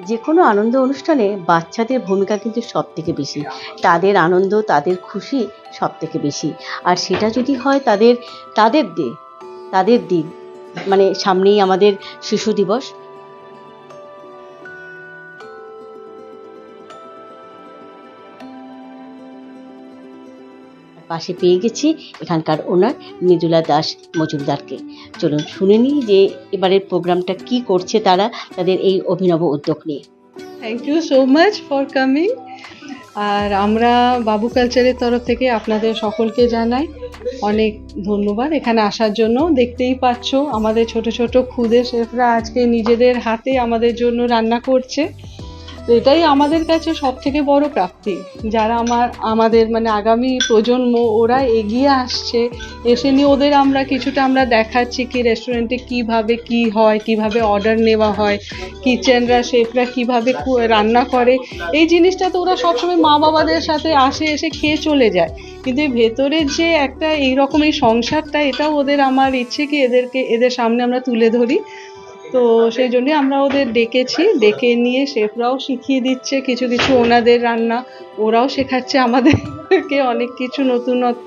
যে কোনো আনন্দ অনুষ্ঠানে বাচ্চাদের ভূমিকা কিন্তু সব থেকে বেশি, তাদের আনন্দ তাদের খুশি সব থেকে বেশি। আর সেটা যদি হয় তাদের দিন, মানে সামনেই আমাদের শিশু দিবস। পাশে পেয়ে গেছি এখানকার ওনার মৃদুলা দাস মজুমদারকে। চলুন শুনে নিই যে এবারের প্রোগ্রামটা কি করছে তারা, তাদের এই অভিনব উদ্যোগ নিয়ে। Thank you so much for coming. আর আমরা বাবু কালচারের তরফ থেকে আপনাদের সকলকে জানাই অনেক ধন্যবাদ এখানে আসার জন্য। দেখতেই পাচ্ছ আমাদের ছোট ছোট ক্ষুদে শেফরা আজকে নিজেদের হাতে আমাদের জন্য রান্না করছে। তো এটাই আমাদের কাছে সব থেকে বড় প্রাপ্তি। যারা আমাদের মানে আগামী প্রজন্ম, ওরা এগিয়ে আসছে, এসে নিয়ে ওদের আমরা দেখাচ্ছি কি রেস্টুরেন্টে কিভাবে কি হয়, কিভাবে অর্ডার নেওয়া হয়, কিচেনরা শেফরা কিভাবে রান্না করে। এই জিনিসটা তো ওরা সবসময় মা বাবাদের সাথে এসে খেয়ে চলে যায়, কিন্তু ভেতরে যে একটা এইরকম এই সংসারটা, এটাও আমার ইচ্ছে কি এদের সামনে আমরা তুলে ধরি। তো সেই জন্যই আমরা ওদের ডেকে নিয়ে শেফরাও শিখিয়ে দিচ্ছে কিছু কিছু ওনাদের রান্না, ওরাও শেখাচ্ছে আমাদেরকে অনেক কিছু নতুনত্ব।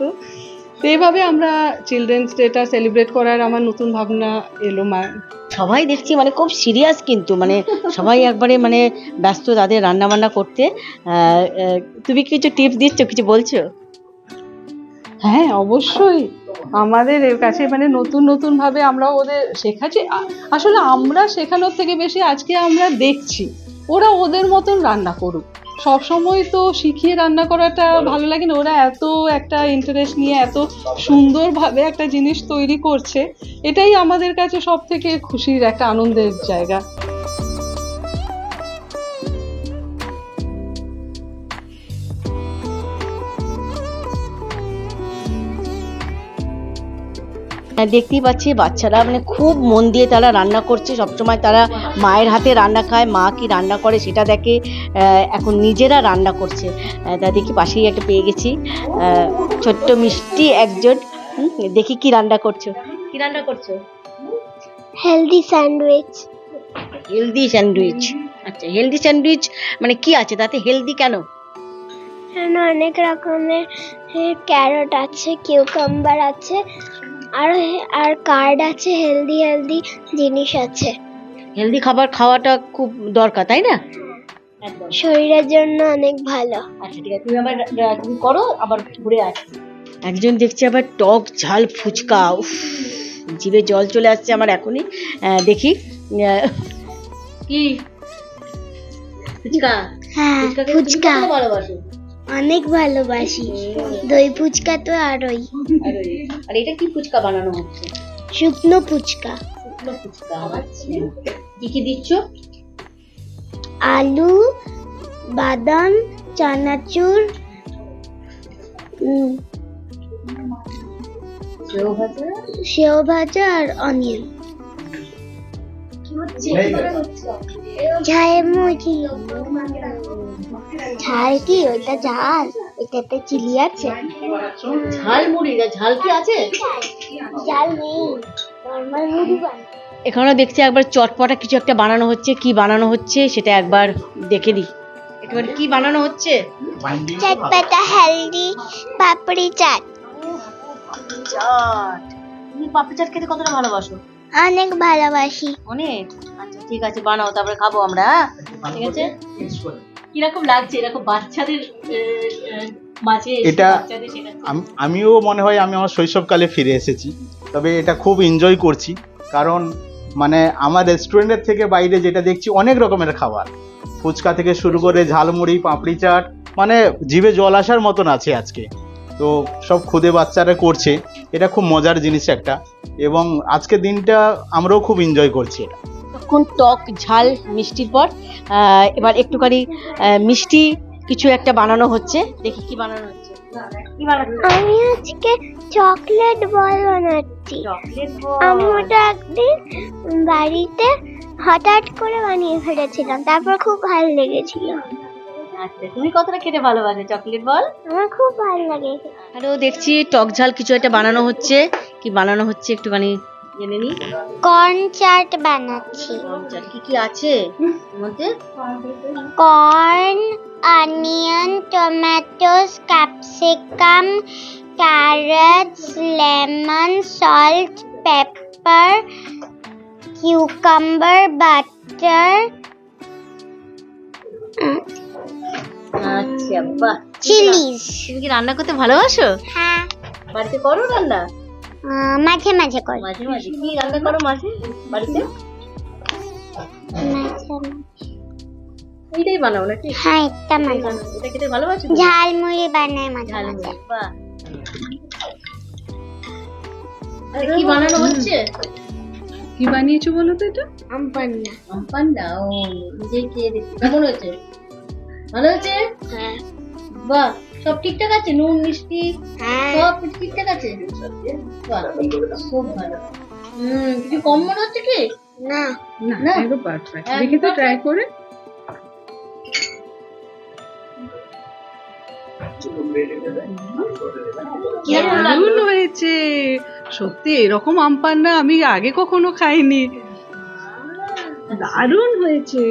তো এইভাবে আমরা চিলড্রেন্স ডেটা সেলিব্রেট করার আমার নতুন ভাবনা এলো। সবাই দেখছি মানে খুব সিরিয়াস, কিন্তু মানে সবাই একবারে মানে ব্যস্ত তাদের রান্না বান্না করতে। তুমি কিছু টিপস দিচ্ছ, কিছু বলছো? হ্যাঁ অবশ্যই, আমাদের কাছে মানে নতুন ভাবে আমরা ওদের শেখাচ্ছি। আসলে আমরা শেখানোর থেকে বেশি আজকে আমরা দেখছি ওরা ওদের মতন রান্না করুক। সবসময় তো শিখিয়ে রান্না করাটা ভালো লাগে না, ওরা এত একটা ইন্টারেস্ট নিয়ে এত সুন্দরভাবে একটা জিনিস তৈরি করছে, এটাই আমাদের কাছে সব থেকে খুশির একটা আনন্দের জায়গা। দেখতেই পাচ্ছি বাচ্চারা মানে খুব মন দিয়ে তারা রান্না করছে। সবসময় তারা মায়ের হাতে রান্না খায়, মা কি রান্না করে সেটা দেখে, এখন নিজেরা রান্না করছে। তা দেখি পাশেই একটা পেয়ে গেছি ছোট্ট মিষ্টি একজন। দেখি কি রান্না করছো। Healthy sandwich. হেলদি স্যান্ডউইচ, আচ্ছা হেলদি স্যান্ডউইচ মানে কি আছে তাতে, হেলদি কেন? অনেক রকমের ক্যারট আছে, কিউকাম্বার আছে, আর কার্ড আছে, হেলদি জিনিস আছে। হেলদি খাবার খাওয়াটা খুব দরকার, তাই না? শরীরের জন্য অনেক ভালো। আচ্ছা ঠিক আছে, তুমি করো, আবার ঘুরে আসি। একজন দেখছি আবার টক ঝাল ফুচকা, উফ জিভে জল চলে আসছে আমার এখনই। দেখি কি ফুচকা? হ্যাঁ ফুচকা ভালোবাসো? অনেক ভালোবাসি, দই ফুচকা তো আরোই। আর এটা কি ফুচকা বানানো হচ্ছে? শুকনো ফুচকা। কি কি দিচ্ছ? আলু, বাদাম, চানাচুর, সেও ভাজা আর অনিয়ন। ঝাল কি ওইটা? ঝাল এটাতে চিলি আছে। ঝাল মুড়ি, ঝাল কি আছে? ঝাল নেই, নরমাল মুড়ি বানায়। এখানে দেখছি একবার চটপটা কিছু একটা বানানো হচ্ছে, কি বানানো হচ্ছে সেটা একবার দেখে দিই। একেবারে কি বানানো হচ্ছে? চটপটা হেলদি পাপড়ি চাট। তুমি পাপড়ি চাট খেতে কতটা ভালোবাসো? অনেক ভালোবাসি। অনেক। আচ্ছা ঠিক আছে, বানাও, তারপরে খাবো আমরা। ঠিক আছে। কিরকম লাগছে এরকম বাচ্চাদের মাঝে? এটা আমিও মনে হয় আমি আমার শৈশবকালে ফিরে এসেছি, তবে এটা খুব এনজয় করছি। কারণ মানে আমার রেস্টুরেন্টের থেকে বাইরে যেটা দেখছি অনেক রকমের খাবার, ফুচকা থেকে শুরু করে ঝালমুড়ি, পাপড়ি চাট, মানে জিভে জল আসার মতন আছে আজকে। তো সব খুদে বাচ্চারা করছে, এটা খুব মজার জিনিস একটা, এবং আজকের দিনটা আমরাও খুব এনজয় করছি এটা। তখন টক ঝাল মিষ্টির পর এবার একটুখানি মিষ্টি কিছু একটা বানানো হচ্ছে। দেখি কি বানানো হচ্ছে। আমি আজকে চকলেট বল বানাচ্ছি। আমি ওটা একদিন বাড়িতে হঠাৎ করে বানিয়ে ফেলেছিলাম, তারপর খুব ভালো লেগেছিল। আচ্ছা তুমি কতটা খেতে ভালোবাসো চকলেট বল? আমার খুব ভালো লাগে। হ্যালো, দেখছি টক ঝাল কিছু একটা বানানো হচ্ছে। কি বানানো হচ্ছে একটুখানি জেনে নি। কর্ন চাট বানাচ্ছি। আচ্ছা, কি কি আছে এর মধ্যে? Corn, onion, tomatoes, capsicum, carrots, lemon, salt, pepper, cucumber, butter, আচ্ছা, বাহ। chilies. তুমি কি রান্না করতে ভালোবাসো? হ্যাঁ, বাড়িতে করো রান্না? মাঝে মাঝে করি। মাঝে মাঝে কি রান্না করো মাঝে বাড়িতে? এইটাই বানাও নাকি? হ্যাঁ, এটা মাঝে মাঝে। এটা খেতে ভালোবাসো? ঝালমুড়ি বানাই মাঝে ঝাল মাঝে। মুড়ি, বাহ। কি বানানো হচ্ছে? কি বানিয়েছো বলো তো এটা? আমপান্না। আমপান্না, ও নিজেই খেয়ে দেখি কেমন হয়েছে? ভালো হয়েছে? হ্যাঁ। বাহ, সব ঠিকঠাক আছে? নুন মিষ্টি হ্যাঁ। সব ঠিকঠাক আছে? বাহ, খুব ভালো। কিছু কম মনে হচ্ছে কি? না। না, না। একদম পারফেক্ট। দেখি তো ট্রাই করে। দারুণ হয়েছে সত্যি, এরকম আমপান্না আমি আগে কখনো খাইনি। দারুণ হয়েছে।